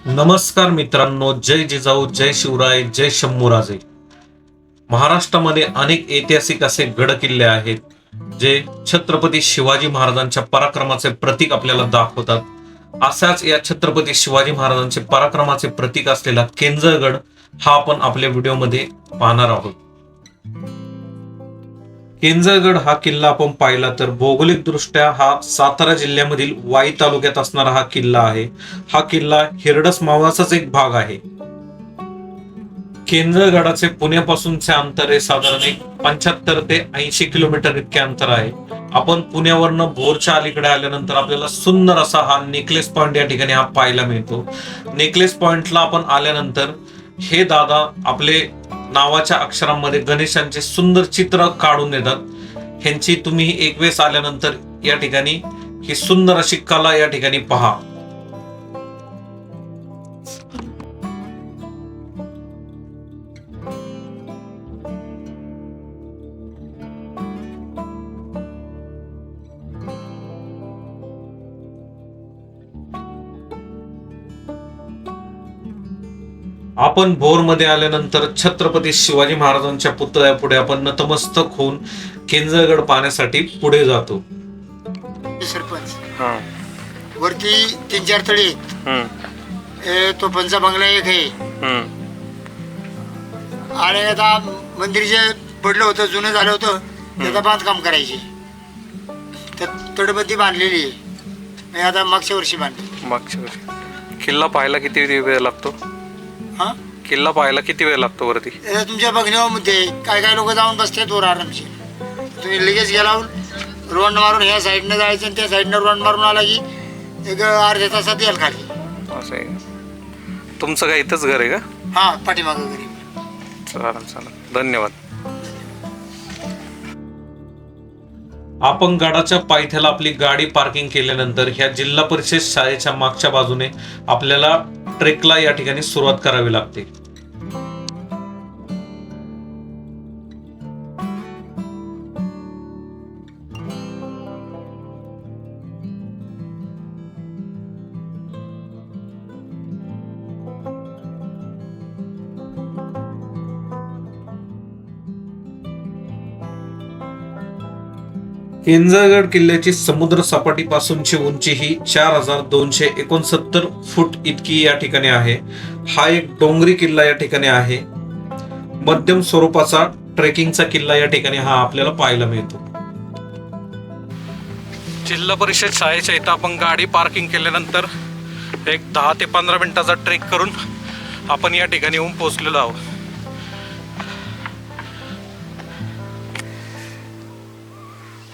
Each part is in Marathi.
नमस्कार मित्रांनो, जय जिजाऊ, जय शिवराय, जय शंभूराजे. महाराष्ट्रामध्ये अनेक ऐतिहासिक असे गड किल्ले आहेत जे छत्रपती शिवाजी महाराजांच्या पराक्रमाचे प्रतीक आपल्याला दाखवतात. असाच या छत्रपती शिवाजी महाराजांचे पराक्रमाचे प्रतीक असलेला केंजळगड हा आपण आपल्या व्हिडिओमध्ये पाहणार आहोत. केंजळगड हा किल्ला आपण पाहिला तर भौगोलिक दृष्ट्या हा सातारा जिल्ह्यामधील वाई तालुक्यात असणारा हा किल्ला आहे. हा किल्ला हिरडस मावळाचाच एक भाग आहे. केंजळगडाचे पुण्यापासूनचे अंतर आहे साधारण एक 75 ते 80 किलोमीटर इतके अंतर आहे. आपण पुण्यावरनं भोरच्या अलीकडे आल्यानंतर आपल्याला सुंदर असा हा नेकलेस पॉइंट या ठिकाणी हा पाहायला मिळतो. नेकलेस पॉइंटला आपण आल्यानंतर हे दादा आपले नावाच्या अक्षरांमध्ये गणेशांचे सुंदर चित्र काढून देतात. ह्यांची तुम्ही एक वेळेस आल्यानंतर या ठिकाणी ही सुंदर अशी कला या ठिकाणी पहा. आपण भोरमध्ये आल्यानंतर छत्रपती शिवाजी महाराजांच्या पुतळ्यापुढे आपण नतमस्तक होऊन केंजळगड पाहण्यासाठी पुढे जातो. सरपंच वरती 3-4 तळी आहेत. तो पंचा बंगला एक आहे. आणि आता मंदिर जे पडलं होतं, जुनं झालं होतं, त्याचं बांधकाम करायचे. तर तटबंदी बांधलेली आहे. मी आता मागच्या वर्षी बांधली. मागच्या वर्षी. किल्ला पाहायला किती वेळ लागतो? हा, किल्ला पाहायला किती वेळ लागतो वरती? तुमच्या बघण्यामध्ये काय काय लोक जाऊन बसतात वर आरामशी. तुम्ही लगेच गेला रोड मारून ह्या साईडनं जायचं आणि त्या साईडनं रोड मारून आला की एक अर्ध्या तासात याल खाली. असं आहे. तुमचं काय इथंच घर आहे का? हा, पाठीमागं घरी. चालेल चालेल, धन्यवाद. आपण गडाच्या पायथ्याला आपली गाडी पार्किंग केल्यानंतर ह्या जिल्हा परिषद शाळेच्या मागच्या बाजूने आपल्याला ट्रेकला या ठिकाणी सुरुवात करावी लागते. केंजळगड किल्ल्याची समुद्र सपाटीपासूनची उंची ही 4269 फूट इतकी या ठिकाणी आहे. हा एक डोंगरी किल्ला या ठिकाणी आहे. मध्यम स्वरूपाचा ट्रेकिंगचा किल्ला या ठिकाणी हा आपल्याला पाहायला मिळतो. जिल्हा परिषद शाळेच्या इथं आपण गाडी पार्किंग केल्यानंतर एक 10 ते 15 मिनिटाचा ट्रेक करून आपण या ठिकाणी येऊन पोहोचलेलो आहोत.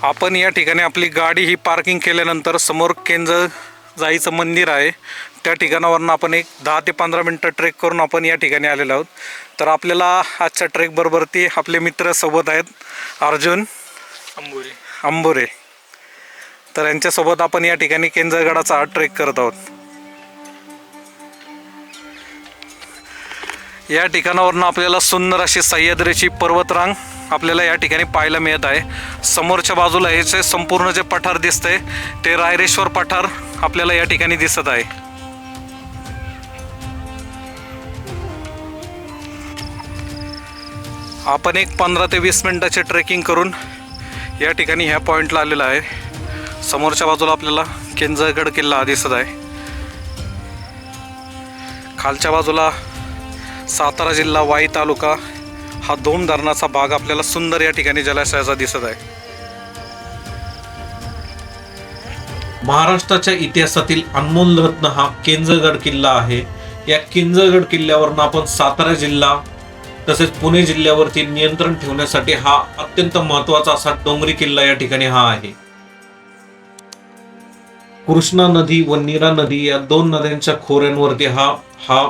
आपण या ठिकाणी आपली गाडी ही पार्किंग केल्यानंतर समोर केंजळजाईचं मंदिर आहे. त्या ठिकाणावरून आपण एक 10 ते 15 मिनटं ट्रेक करून आपण या ठिकाणी आलेलो आहोत. तर आपल्याला आजच्या ट्रेक बरोबर ती आपले मित्र सोबत आहेत, अर्जुन अंबोरे. तर यांच्यासोबत आपण या ठिकाणी केंजळगडाचा ट्रेक करत आहोत. या ठिकाणावरून आपल्याला सुंदर अशी सह्याद्रीची पर्वतरांग आपल्याला या ठिकाणी पाहायला मिळत आहे. समोरच्या बाजूला हे जे संपूर्ण जे पठार दिसतंय ते रायरेश्वर पठार आपल्याला या ठिकाणी दिसत आहे. आपण एक 15 ते 20 मिनिटाचे ट्रेकिंग करून या ठिकाणी ह्या पॉईंटला आलेला आहे. समोरच्या बाजूला आपल्याला केंजळगड किल्ला दिसत आहे. खालच्या बाजूला सातारा जिल्हा वाई तालुका हा धोम धरणाचा भाग आपल्याला सुंदर या ठिकाणी जलाशयाचा दिसत आहे. महाराष्ट्राच्या इतिहासातील अनमोल रत्न हा केंजळगड किल्ला आहे. या केंजळगड किल्ल्यावरून आपण सातारा जिल्हा तसेच पुणे जिल्ह्यावरती नियंत्रण ठेवण्यासाठी हा अत्यंत महत्वाचा असा डोंगरी किल्ला या ठिकाणी हा आहे. कृष्णा नदी व नीरा नदी या 2 नद्यांच्या खोऱ्यांवरती हा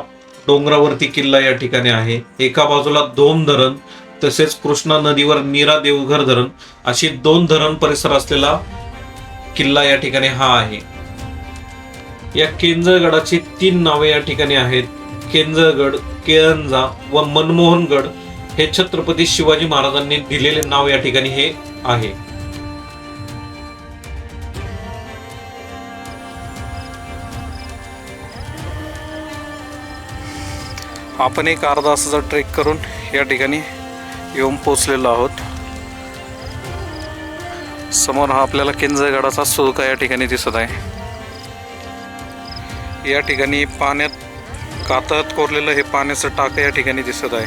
डोंगरावरती किल्ला या ठिकाणी आहे. एका बाजूला धोम धरण तसेच कृष्णा नदीवर नीरा देवघर धरण अशी 2 धरण परिसर असलेला किल्ला या ठिकाणी हा आहे. या केंजळगडाची 3 नावे या ठिकाणी आहेत. केंजळगड, केळंजा व मनमोहनगड हे छत्रपती शिवाजी महाराजांनी दिलेले नाव या ठिकाणी हे आहे. आपण एक अर्धा तासाचा ट्रेक करून या ठिकाणी येऊन पोचलेलो आहोत. समोर हा आपल्याला किंजळगडाचा सुळका या ठिकाणी दिसत आहे. या ठिकाणी पाण्यात कातळात कोरलेलं हे पाण्याचं टाकं या ठिकाणी दिसत आहे.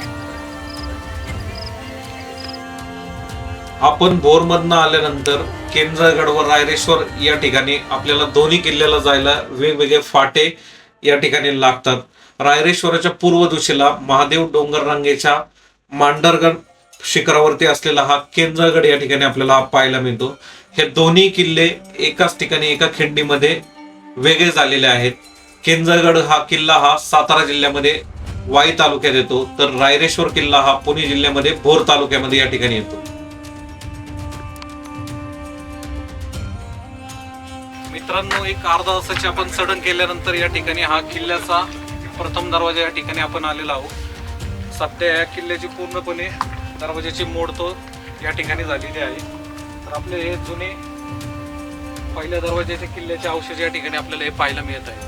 आपण भोरमधनं आल्यानंतर केंद्रगड व रायरेश्वर या ठिकाणी आपल्याला दोन्ही किल्ल्याला जायला वेगवेगळे फाटे या ठिकाणी लागतात. रायरेश्वराच्या पूर्व दिशेला महादेव डोंगर रांगेच्या मांडरगड शिखरावरती असलेला हा केंद्रगड या ठिकाणी आपल्याला पाहायला मिळतो. हे दोन्ही किल्ले एकाच ठिकाणी एका खिंडीमध्ये वेगळे झालेले आहेत. केंद्रगड हा किल्ला हा सातारा जिल्ह्यामध्ये वाई तालुक्यात येतो, तर रायरेश्वर किल्ला हा पुणे जिल्ह्यामध्ये भोर तालुक्यामध्ये या ठिकाणी येतो. मित्रांनो, एक अर्धा तासाची आपण चढण केल्यानंतर या ठिकाणी हा किल्ल्याचा प्रथम दरवाजा या ठिकाणी आपण आलेला आहोत. सध्या या किल्ल्याची पूर्णपणे दरवाजाची मोडतोड या ठिकाणी झालेली आहे. तर आपले हे जुने पहिल्या दरवाजाच्या किल्ल्याचे अवशेष या ठिकाणी आपल्याला हे पाहायला मिळत आहे.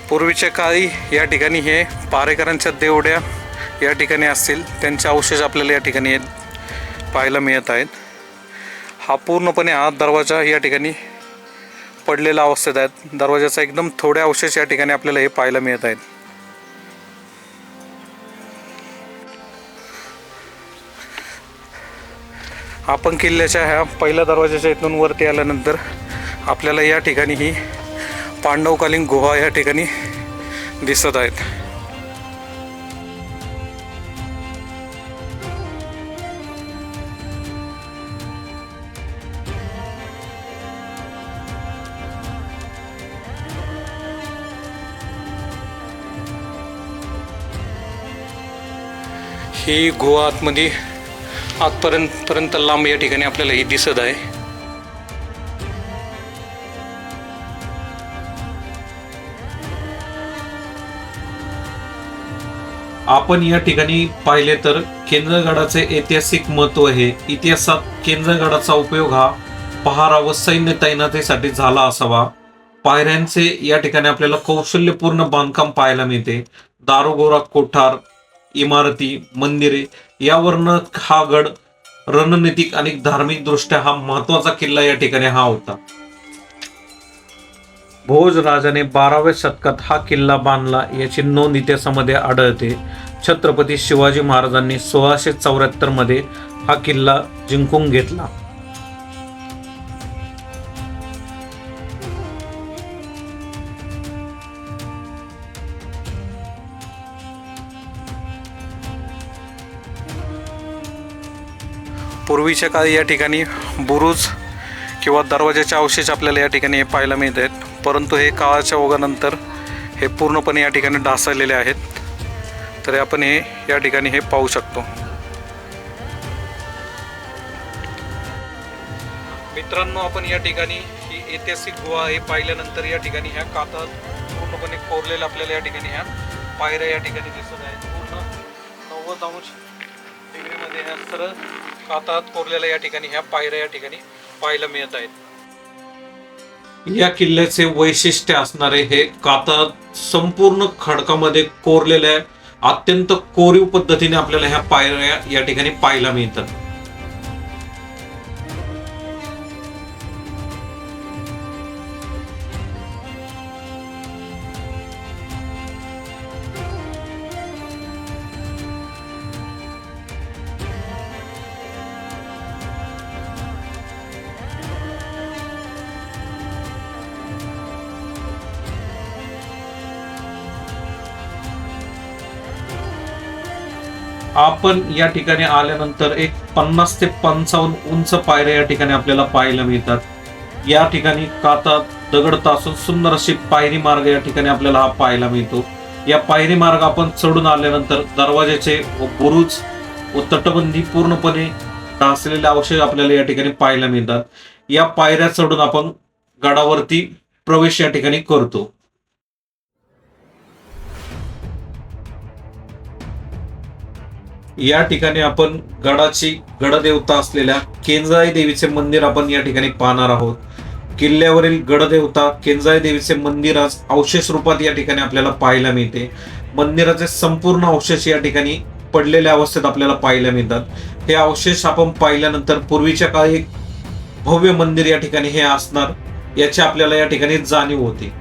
पूर्वीच्या काळी या ठिकाणी हे पारेकरांच्या देवड्या या ठिकाणी असतील, त्यांचे अवशेष आपल्याला या ठिकाणी पाहायला मिळत आहेत. हा पूर्णपणे हा दरवाजा या ठिकाणी पडलेल्या अवस्थेत आहेत. दरवाजाचा एकदम थोडे अवशेष या ठिकाणी आपल्याला हे पाहायला मिळत आहेत. आपण किल्ल्याच्या ह्या पहिल्या दरवाजाच्या इथून वरती आल्यानंतर आपल्याला या ठिकाणी ही पांडवकालीन गुहा या ठिकाणी दिसत आहेत. ही गुहा आतमध्ये आतपर्यंत लांब या ठिकाणी आपल्याला ही दिसत आहे. आपण या ठिकाणी पाहिले तर केंद्रगडाचे ऐतिहासिक महत्व आहे. इतिहासात केंद्रगडाचा उपयोग हा पहारा व सैन्य तैनातीसाठी झाला असावा. पायऱ्यांचे या ठिकाणी आपल्याला कौशल्यपूर्ण बांधकाम पाहायला मिळते. दारोगोरा कोठार, इमारती, मंदिरे यावरनं हा गड रणनीतिक आणि धार्मिक दृष्ट्या हा महत्वाचा किल्ला या ठिकाणी हा होता. भोज राजाने 12व्या शतकात हा किल्ला बांधला याची नोंद इतिहासामध्ये आढळते. छत्रपती शिवाजी महाराजांनी 1674 मध्ये हा किल्ला जिंकून घेतला. पूर्वीच्या काळी या ठिकाणी बुरुज किंवा दरवाजाचे अवशेष आपल्याला या ठिकाणी पाहायला मिळत आहेत, परंतु हे काळाच्या ओघानंतर हे पूर्णपणे या ठिकाणी ढासळलेले आहेत. तर आपण हे या ठिकाणी हे पाहू शकतो. मित्रांनो, आपण या ठिकाणी ही ऐतिहासिक गुहा हे पाहिल्यानंतर या ठिकाणी ह्या कातळात पूर्णपणे कोरलेल्या आपल्याला या ठिकाणी ह्या पायऱ्या या ठिकाणी दिसत आहेत. पूर्ण 90 डिग्रीमध्ये ह्या सरळ कातळात कोरलेल्या या ठिकाणी ह्या पायऱ्या या ठिकाणी पाहायला मिळत आहेत. या किल्ल्याचे वैशिष्ट्य असणारे हे कातळात संपूर्ण खडकामध्ये कोरलेल्या अत्यंत कोरीव पद्धतीने आपल्याला ह्या पायऱ्या या ठिकाणी पाहायला मिळतात. आपण या ठिकाणी आल्यानंतर एक 50 ते 55 उंच पायऱ्या या ठिकाणी आपल्याला पाहायला मिळतात. या ठिकाणी कातळात दगड तासून सुंदर अशी पायरी मार्ग या ठिकाणी आपल्याला हा पाहायला मिळतो. या पायरी मार्ग आपण चढून आल्यानंतर दरवाजाचे व बुरुज व तटबंदी पूर्णपणे ढासलेले अवशेष आपल्याला या ठिकाणी पाहायला मिळतात. या पायऱ्या चढून आपण गडावरती प्रवेश या ठिकाणी करतो. या ठिकाणी आपण गडदेवता असलेल्या केंजाई देवीचे मंदिर आपण या ठिकाणी पाहणार आहोत. किल्ल्यावरील गडदेवता केंजाई देवीचे मंदिर आज अवशेष रूपात या ठिकाणी आपल्याला पाहायला मिळते. मंदिराचे संपूर्ण अवशेष या ठिकाणी पडलेल्या अवस्थेत आपल्याला पाहायला मिळतात. हे अवशेष आपण पाहिल्यानंतर पूर्वीच्या काळी एक भव्य मंदिर या ठिकाणी हे असणार याची आपल्याला या ठिकाणी जाणीव होते.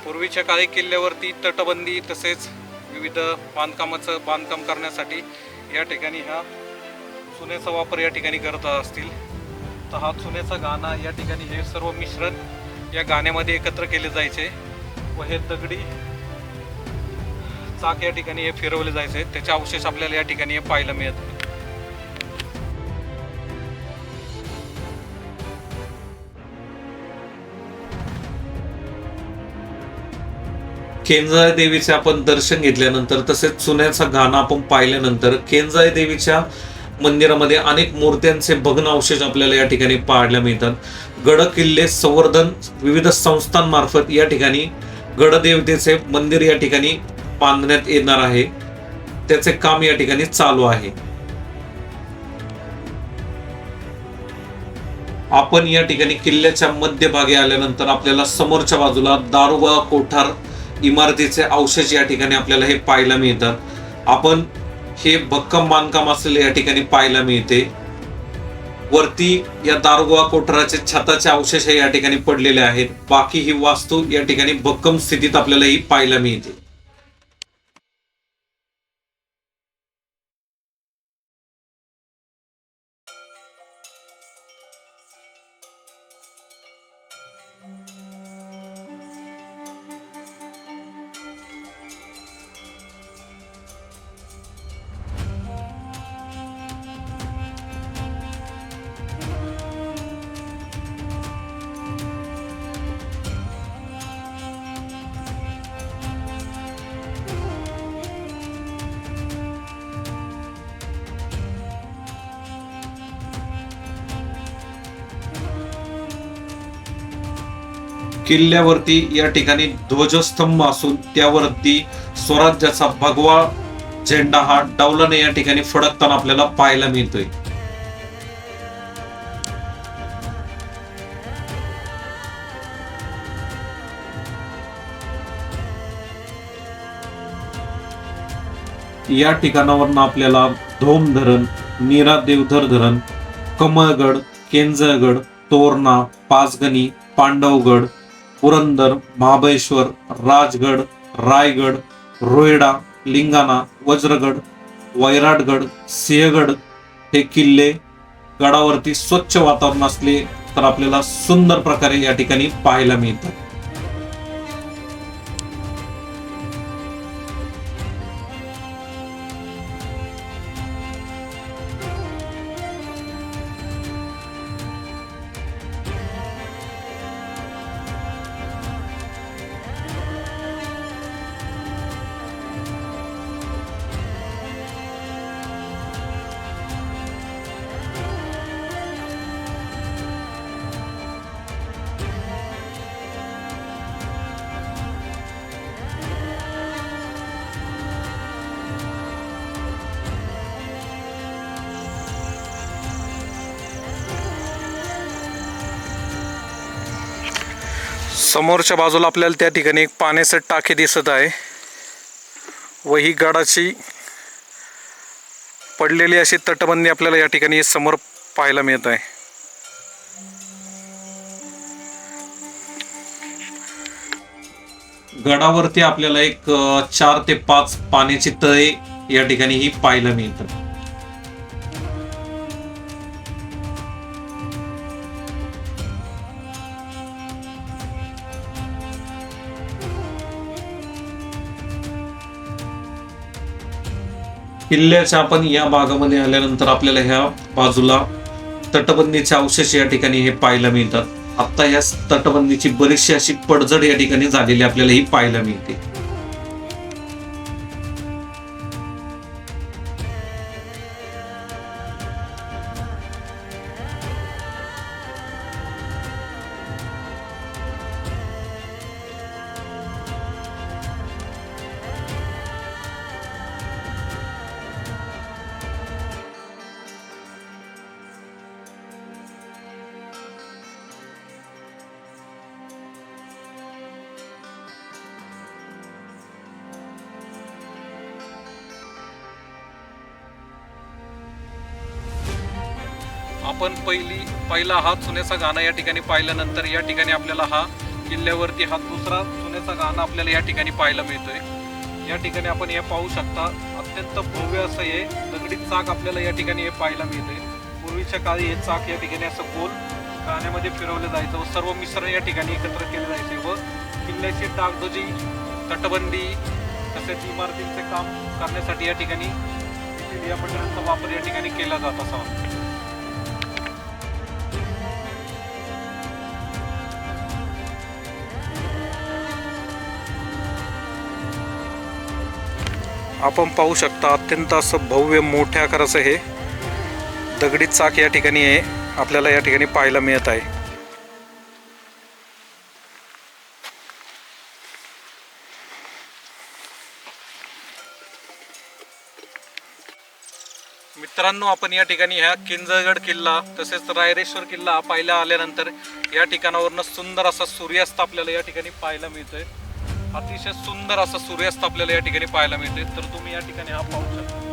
पूर्वीच्या काळी किल्ल्यावरती तटबंदी तसेच विविध बांधकाम करण्यासाठी या ठिकाणी हा चुन्याचा वापर या ठिकाणी करत असतील. तर हा चुन्याचा गाणा या ठिकाणी हे सर्व मिश्रण या गाण्यामध्ये एकत्र केले जायचे व हे दगडी चाक या ठिकाणी हे फिरवले जायचे. त्याचे अवशेष आपल्याला या ठिकाणी हे पाहायला मिळत. केंजाई देवीचे आपण दर्शन घेतल्यानंतर तसेच चुन्याचा घाणा आपण पाहिल्यानंतर केंजाई देवीच्या मंदिरामध्ये अनेक मूर्त्यांचे भग्न अवशेष आपल्याला या ठिकाणी पाहायला मिळतात. गड किल्ले संवर्धन विविध संस्थांमार्फत या ठिकाणी गडदेवतेचे मंदिर या ठिकाणी बांधण्यात येणार आहे. त्याचे काम या ठिकाणी चालू आहे. आपण या ठिकाणी किल्ल्याच्या मध्यभागी आल्यानंतर आपल्याला समोरच्या बाजूला दारोगा कोठार इमारतीचे अवशेष या ठिकाणी आपल्याला हे पाहायला मिळतात. आपण हे भक्कम बांधकाम असलेले या ठिकाणी पाहायला मिळते. वरती या दारोगा कोठाराचे छताचे अवशेष या ठिकाणी पडलेले आहेत. बाकी ही वास्तू या ठिकाणी भक्कम स्थितीत आपल्याला ही पाहायला मिळते. किल्ल्यावरती या ठिकाणी ध्वजस्तंभ असून त्यावरती स्वराज्याचा भगवा झेंडा हा डौलाने या ठिकाणी फडकताना आपल्याला पाहायला मिळतोय. या ठिकाणावरून आपल्याला धोम धरण, नीरा देवधर धरण, कमळगड, केंजळगड, तोरणा, पाचगणी, पांडवगड, पुरंदर, महाबळेश्वर, राजगड, रायगड, रोयडा, लिंगाणा, वज्रगड, वैराटगड, सिंहगड हे किल्ले गडावरती स्वच्छ वातावरण असले तर आपल्याला सुंदर प्रकारे या ठिकाणी पाहायला मिळतात. समोरच्या बाजूला आपल्याला त्या ठिकाणी एक पाण्याचे टाके दिसत आहे व ही गडाची पडलेली अशी तटबंदी आपल्याला या ठिकाणी समोर पाहायला मिळत आहे. गडावरती आपल्याला एक 4 ते 5 पाण्याची तळे या ठिकाणी ही पाहायला मिळतात. किल्ल्याच्या आपण या भागामध्ये आल्यानंतर आपल्याला ह्या बाजूला तटबंदीचे अवशेष या ठिकाणी हे पाहायला मिळतात. आता या तटबंदीची बरीचशी अशी पडझड या ठिकाणी झालेली आपल्याला ही पाहायला मिळते. आपण पहिला हा चुन्याचा गाणा या ठिकाणी पाहिल्यानंतर या ठिकाणी आपल्याला हा किल्ल्यावरती हा दुसरा चुन्याचा गाणा आपल्याला या ठिकाणी पाहायला मिळतोय. या ठिकाणी आपण हे पाहू शकता, अत्यंत भव्य असं हे दगडी चाक आपल्याला या ठिकाणी हे पाहायला मिळते. पूर्वीच्या काळी हे चाक या ठिकाणी असं गोल गाण्यामध्ये फिरवलं जायचं व सर्व मिश्रण या ठिकाणी एकत्र केले जायचे व किल्ल्याची डागडुजी, तटबंदी तसेच इमारतींचे काम करण्यासाठी या ठिकाणी या पटरांचा वापर या ठिकाणी केला जात असावा. आपण पाहू शकता, अत्यंत असं भव्य मोठ्या आकाराचं हे दगडी चाक या ठिकाणी आहे आपल्याला या ठिकाणी पाहायला मिळत आहे. मित्रांनो, आपण या ठिकाणी ह्या किंजळगड किल्ला तसेच रायरेश्वर किल्ला पाहायला आल्यानंतर या ठिकाणावरनं सुंदर असा सूर्यास्त आपल्याला या ठिकाणी पाहायला मिळतोय. अतिशय सुंदर असा सूर्यास्त आपल्याला या ठिकाणी पाहायला मिळतोय. तर तुम्ही या ठिकाणी हा पाहू शकता.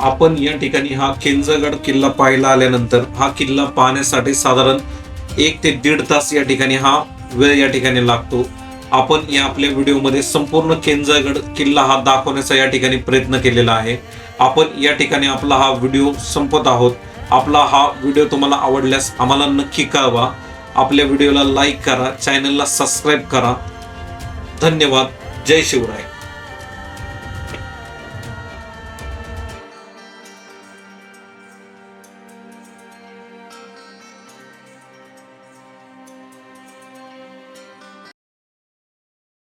आपण या ठिकाणी हा किंजळगड किल्ला पाहायला आल्यानंतर हा किल्ला पाहण्यासाठी साधारण 1 ते 1.5 तास या ठिकाणी हा वेळ या ठिकाणी लागतो. आपण या आपल्या व्हिडिओमध्ये संपूर्ण किंजळगड किल्ला हा दाखवण्याचा या ठिकाणी प्रयत्न केलेला आहे. आपण या ठिकाणी आपला हा व्हिडिओ संपत आहोत. आपला हा व्हिडिओ तुम्हाला आवडल्यास आम्हाला नक्की कळवा. आपल्या व्हिडिओला लाईक करा, चॅनलला सबस्क्राईब करा. धन्यवाद. जय शिवराय.